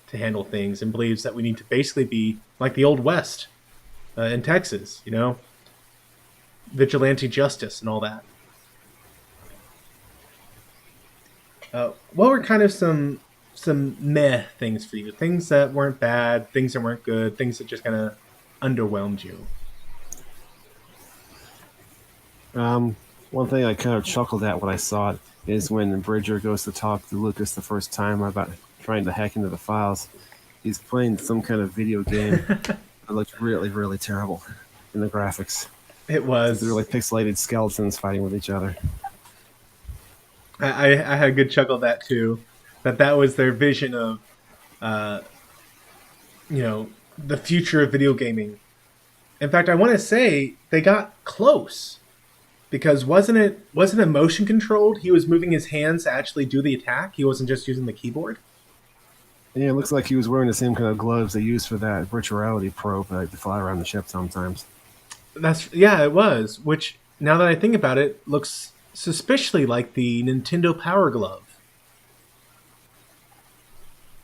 to handle things and believes that we need to basically be like the Old West in Texas, vigilante justice and all that. What were kind of some meh things for you? Things that weren't bad, things that weren't good, things that just kind of underwhelmed you? One thing I kind of chuckled at when I saw it is when Bridger goes to talk to Lucas the first time about trying to hack into the files. He's playing some kind of video game that looked really, really terrible in the graphics. It was. They were like pixelated skeletons fighting with each other. I had a good chuckle at that too. That was their vision of, the future of video gaming. In fact, I want to say they got close, because wasn't it motion controlled? He was moving his hands to actually do the attack. He wasn't just using the keyboard. Yeah, it looks like he was wearing the same kind of gloves they use for that virtual reality probe to fly around the ship sometimes. It was. Which, now that I think about it, looks suspiciously like the Nintendo Power Glove,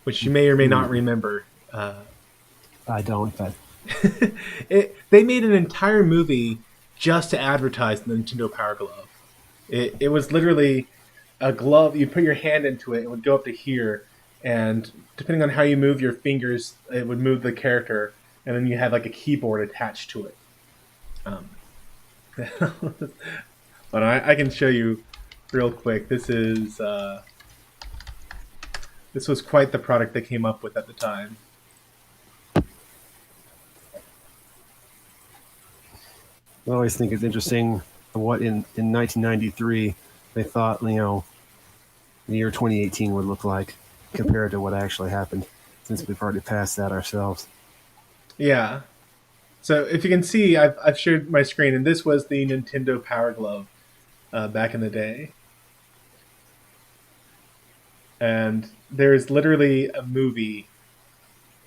which you may or may not remember. I don't, but they made an entire movie just to advertise the Nintendo Power Glove. It was literally a glove. You put your hand into it, it would go up to here, and depending on how you move your fingers, it would move the character, and then you had like a keyboard attached to it. But I can show you real quick. This was quite the product they came up with at the time. I always think it's interesting what in 1993 they thought, the year 2018 would look like compared to what actually happened, since we've already passed that ourselves. Yeah. So if you can see, I've shared my screen, and this was the Nintendo Power Glove back in the day. And there's literally a movie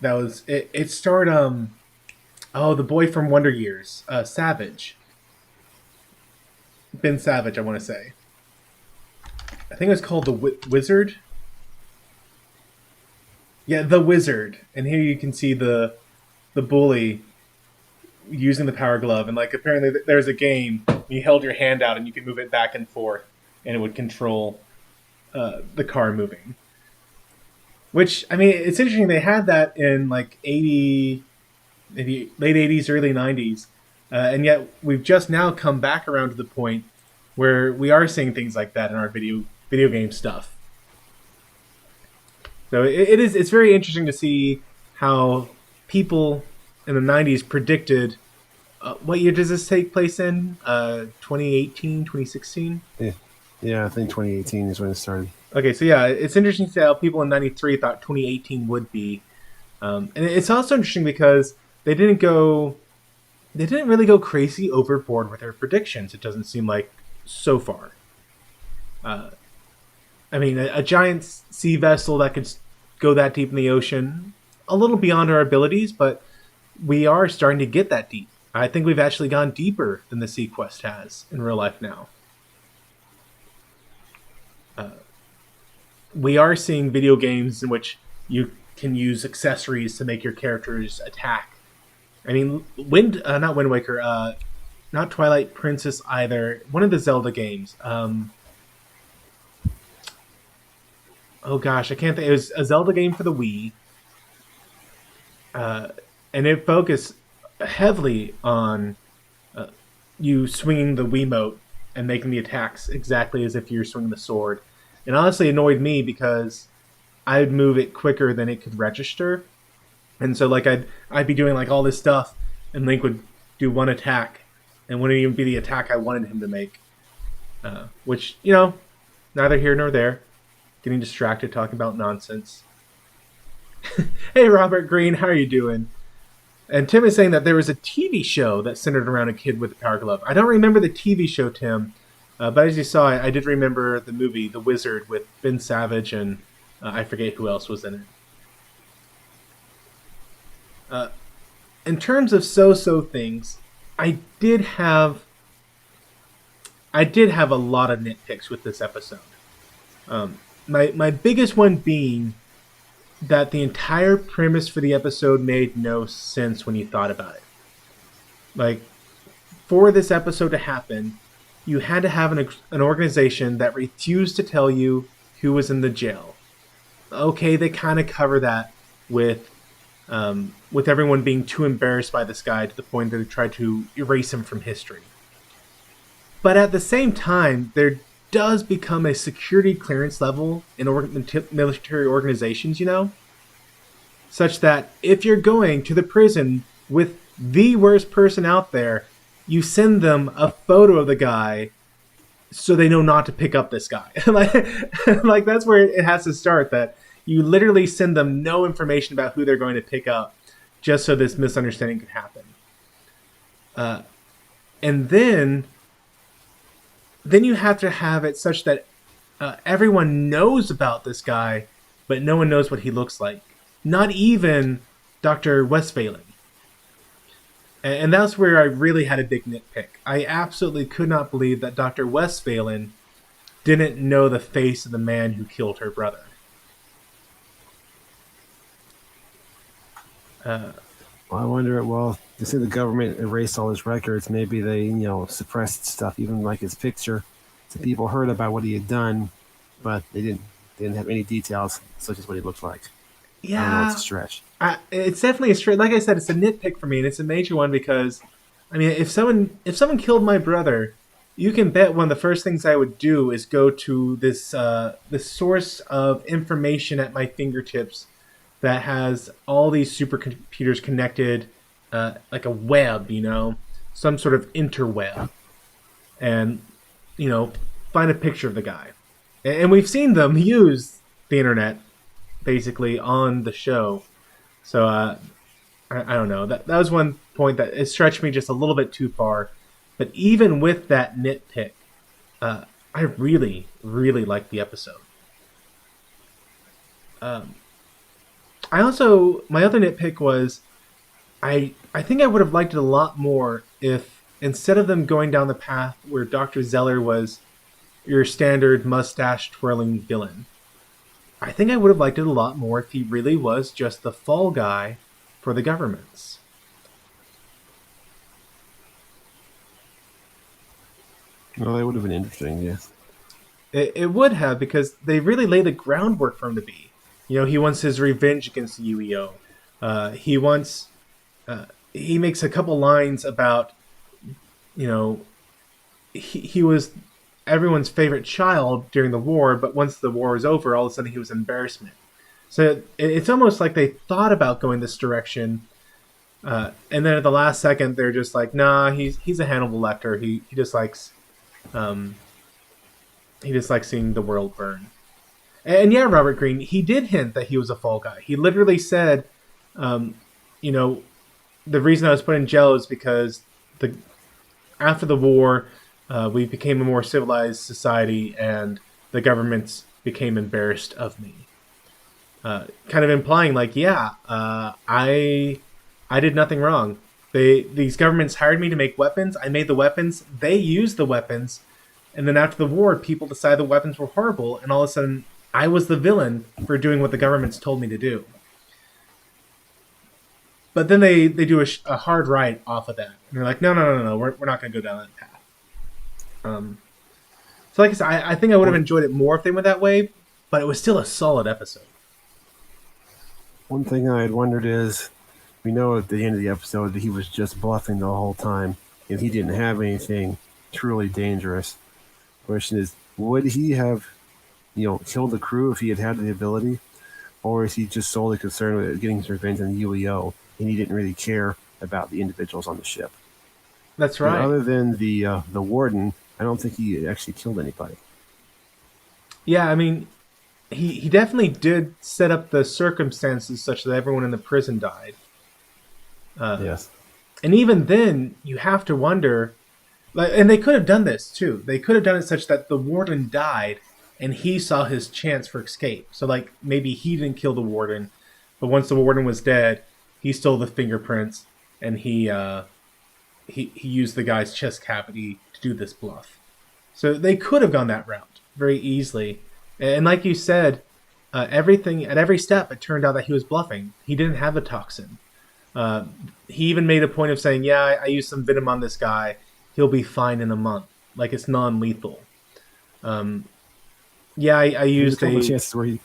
that was... It starred... the boy from Wonder Years, Savage. Ben Savage, I want to say. I think it was called The Wizard. Yeah, The Wizard. And here you can see the bully using the power glove. And like apparently there's a game. You held your hand out and you could move it back and forth, and it would control the car moving. Which, I mean, it's interesting. They had that in like 80, maybe late 80s, early 90s. And yet we've just now come back around to the point where we are seeing things like that in our video game stuff. So it's very interesting to see how people in the 90s predicted what year does this take place in? 2018, 2016? Yeah, I think 2018 is when it started. Okay, so yeah, it's interesting to see how people in 93 thought 2018 would be. And it's also interesting because they didn't really go crazy overboard with their predictions, it doesn't seem like, so far. I mean, a giant sea vessel that could go that deep in the ocean, a little beyond our abilities, but we are starting to get that deep. I think we've actually gone deeper than the SeaQuest has in real life now. We are seeing video games in which you can use accessories to make your characters attack. I mean, not Wind Waker, not Twilight Princess either. One of the Zelda games. Oh gosh, I can't think. It was a Zelda game for the Wii, and it focused heavily on you swinging the Wiimote and making the attacks exactly as if you're swinging the sword. And honestly, it annoyed me because I'd move it quicker than it could register, and so like I'd be doing like all this stuff, and Link would do one attack, and wouldn't even be the attack I wanted him to make. Which, neither here nor there. Getting distracted talking about nonsense. Hey, Robert Green, how are you doing? And Tim is saying that there was a TV show that centered around a kid with a power glove. I don't remember the TV show, Tim, but as you saw, I did remember the movie The Wizard with Ben Savage and I forget who else was in it. In terms of so-so things, I did have a lot of nitpicks with this episode. My biggest one being that the entire premise for the episode made no sense when you thought about it. Like, for this episode to happen, you had to have an organization that refused to tell you who was in the jail. Okay, they kind of cover that with everyone being too embarrassed by this guy to the point that they tried to erase him from history. But at the same time, there does become a security clearance level in military organizations, such that if you're going to the prison with the worst person out there, you send them a photo of the guy so they know not to pick up this guy. like that's where it has to start, that you literally send them no information about who they're going to pick up just so this misunderstanding could happen. And then you have to have it such that everyone knows about this guy, but no one knows what he looks like. Not even Dr. Westphalen. And that's where I really had a big nitpick. I absolutely could not believe that Dr. Westphalen didn't know the face of the man who killed her brother. Well, I wonder, they say the government erased all his records. Maybe they, suppressed stuff, even like his picture. So people heard about what he had done, but they didn't have any details, such as what he looked like. Yeah. I don't know, it's a stretch. It's definitely a stretch. Like I said, it's a nitpick for me, and it's a major one because, I mean, if someone killed my brother, you can bet one of the first things I would do is go to this source of information at my fingertips that has all these supercomputers connected, like a web, some sort of interweb, and find a picture of the guy. And we've seen them use the internet basically on the show. So I don't know. That was one point that it stretched me just a little bit too far. But even with that nitpick, I really, really liked the episode. My other nitpick was, I think I would have liked it a lot more if instead of them going down the path where Dr. Zeller was your standard mustache twirling villain, I think I would have liked it a lot more if he really was just the fall guy for the governments. Well, that would have been interesting, yes. It would have, because they really lay the groundwork for him to be. You know, he wants his revenge against the UEO. He wants. He makes a couple lines about, you know, he was everyone's favorite child during the war, but once the war was over, all of a sudden he was embarrassment. So it's almost like they thought about going this direction, and then at the last second they're just like, nah, he's a Hannibal Lecter. He just likes, he just likes seeing the world burn. And yeah, Robert Greene, he did hint that he was a fall guy. He literally said, you know, the reason I was put in jail is because after the war, we became a more civilized society, and the governments became embarrassed of me. Kind of implying, like, yeah, I did nothing wrong. These governments hired me to make weapons. I made the weapons. They used the weapons, and then after the war, people decided the weapons were horrible, and all of a sudden, I was the villain for doing what the governments told me to do. But then they do a hard right off of that. And they're like, no, we're not going to go down that path. So like I said, I think I would have enjoyed it more if they went that way, but it was still a solid episode. One thing I had wondered is, we know at the end of the episode that he was just bluffing the whole time, and he didn't have anything truly dangerous. The question is, would he have, killed the crew if he had had the ability? Or is he just solely concerned with getting his revenge on the UEO, and he didn't really care about the individuals on the ship? That's right. And other than the warden, I don't think he actually killed anybody. Yeah, I mean, he definitely did set up the circumstances such that everyone in the prison died. Yes. And even then, you have to wonder, and they could have done this too. They could have done it such that the warden died, and he saw his chance for escape. So, like, maybe he didn't kill the warden, but once the warden was dead, he stole the fingerprints, and he used the guy's chest cavity to do this bluff. So they could have gone that route very easily. And like you said, everything at every step, it turned out that he was bluffing. He didn't have a toxin. He even made a point of saying, yeah, I used some venom on this guy. He'll be fine in a month. Like, it's non-lethal. Yeah, I used a chances where he...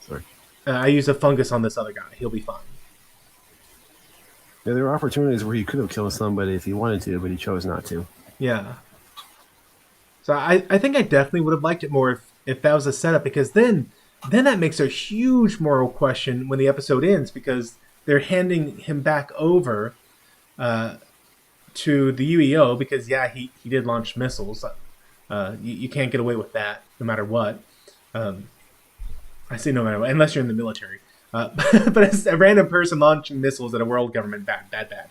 Sorry. I used a fungus on this other guy. He'll be fine. Yeah, there were opportunities where he could have killed somebody if he wanted to, but he chose not to. Yeah. So I think I definitely would have liked it more if that was a setup, because then that makes a huge moral question when the episode ends, because they're handing him back over to the UEO because, yeah, he did launch missiles. You can't get away with that no matter what. I say no matter what, unless you're in the military. But as a random person launching missiles at a world government, bad.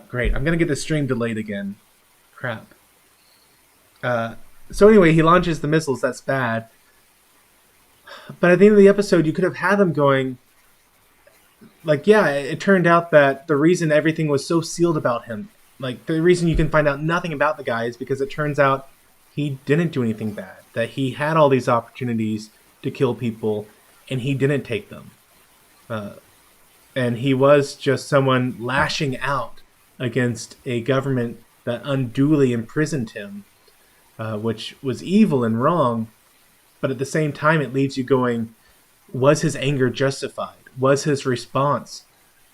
Great. I'm going to get the stream delayed again. Crap. So anyway, he launches the missiles. That's bad. But at the end of the episode, you could have had them going, like, yeah, it turned out that the reason everything was so sealed about him, like, the reason you can find out nothing about the guy is because it turns out he didn't do anything bad. That he had all these opportunities to kill people, and he didn't take them. And he was just someone lashing out against a government that unduly imprisoned him, which was evil and wrong. But at the same time, it leaves you going, was his anger justified? Was his response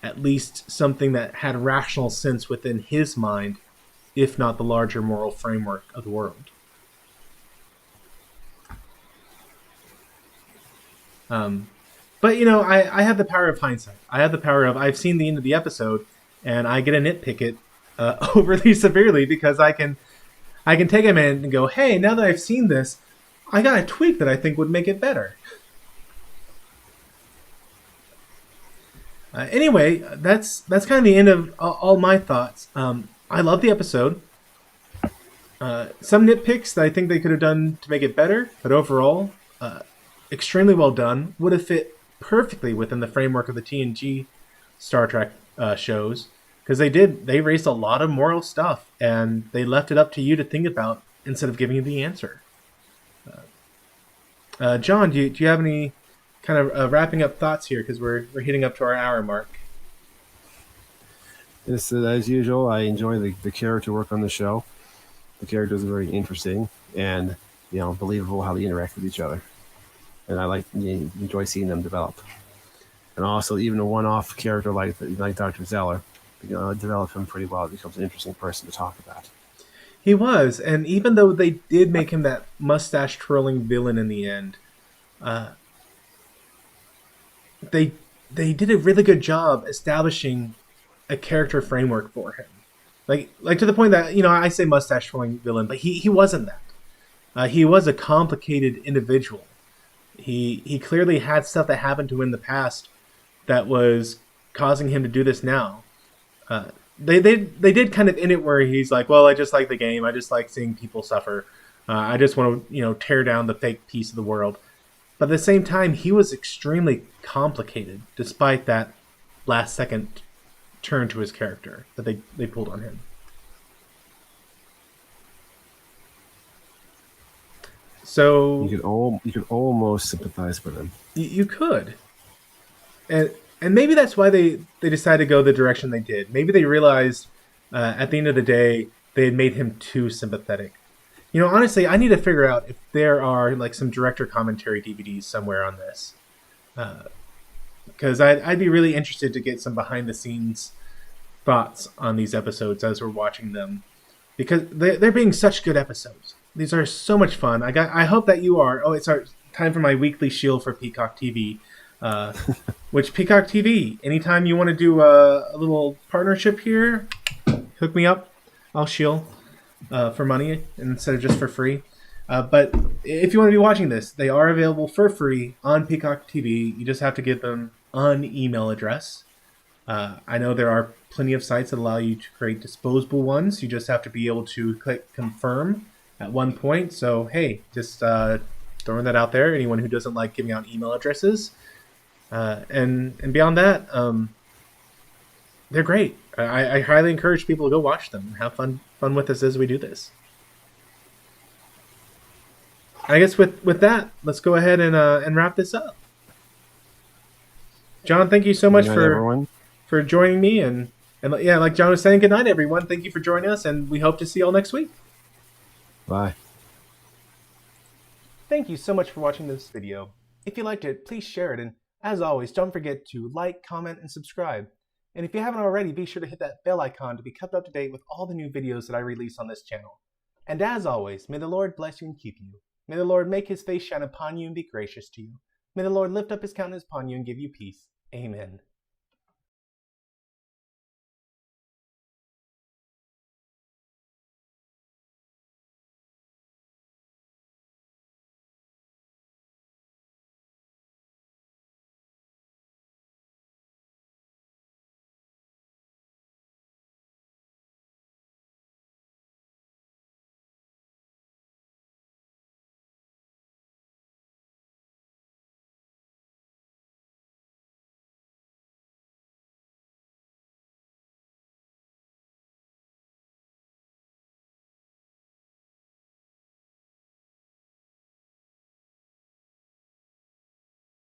at least something that had rational sense within his mind, if not the larger moral framework of the world? But, I have the power of hindsight. I have the power of, I've seen the end of the episode, and I get to nitpick it overly severely, because I can take a minute and go, hey, now that I've seen this, I got a tweak that I think would make it better. Anyway, that's kind of the end of all my thoughts. I love the episode. Some nitpicks that I think they could have done to make it better, but overall, extremely well done. Would have fit perfectly within the framework of the TNG Star Trek shows. because they raised a lot of moral stuff, and they left it up to you to think about instead of giving you the answer. John, do you have any kind of wrapping up thoughts here, because we're hitting up to our hour mark? Yes, as usual, I enjoy the character work on the show. The characters are very interesting and believable how they interact with each other, and I enjoy seeing them develop. And also, even a one-off character like Dr. Zeller, develop him pretty well. It becomes an interesting person to talk about. He was, and even though they did make him that mustache-twirling villain in the end, they did a really good job establishing a character framework for him. Like to the point that, I say mustache-twirling villain, but he wasn't that. He was a complicated individual. He clearly had stuff that happened to him in the past that was causing him to do this now. They did kind of end it where he's like, well, I just like the game. I just like seeing people suffer. I just want to, tear down the fake piece of the world. But at the same time, he was extremely complicated, despite that last second turn to his character that they pulled on him. So you could almost sympathize with him. You could, and maybe that's why they decided to go the direction they did. Maybe they realized at the end of the day they had made him too sympathetic. Honestly, I need to figure out if there are like some director commentary DVDs somewhere on this, because I'd be really interested to get some behind the scenes thoughts on these episodes as we're watching them, because they're being such good episodes. These are so much fun. I hope that you are. Oh, it's our time for my weekly shield for Peacock TV. Which Peacock TV, anytime you want to do a little partnership here, hook me up. I'll shield for money instead of just for free. But if you want to be watching this, they are available for free on Peacock TV. You just have to give them an email address. I know there are plenty of sites that allow you to create disposable ones. You just have to be able to click confirm at one point. So, hey, just throwing that out there. Anyone who doesn't like giving out email addresses. And beyond that, they're great. I highly encourage people to go watch them and have fun with us as we do this. I guess with that, let's go ahead and wrap this up. John, thank you so much for joining me, and yeah, like John was saying, good night, everyone. Thank you for joining us, and we hope to see you all next week. Bye. Thank you so much for watching this video. If you liked it, please share it, and as always, don't forget to like, comment, and subscribe. And if you haven't already, be sure to hit that bell icon to be kept up to date with all the new videos that I release on this channel. And as always, may the Lord bless you and keep you. May the Lord make his face shine upon you and be gracious to you. May the Lord lift up his countenance upon you and give you peace. Amen.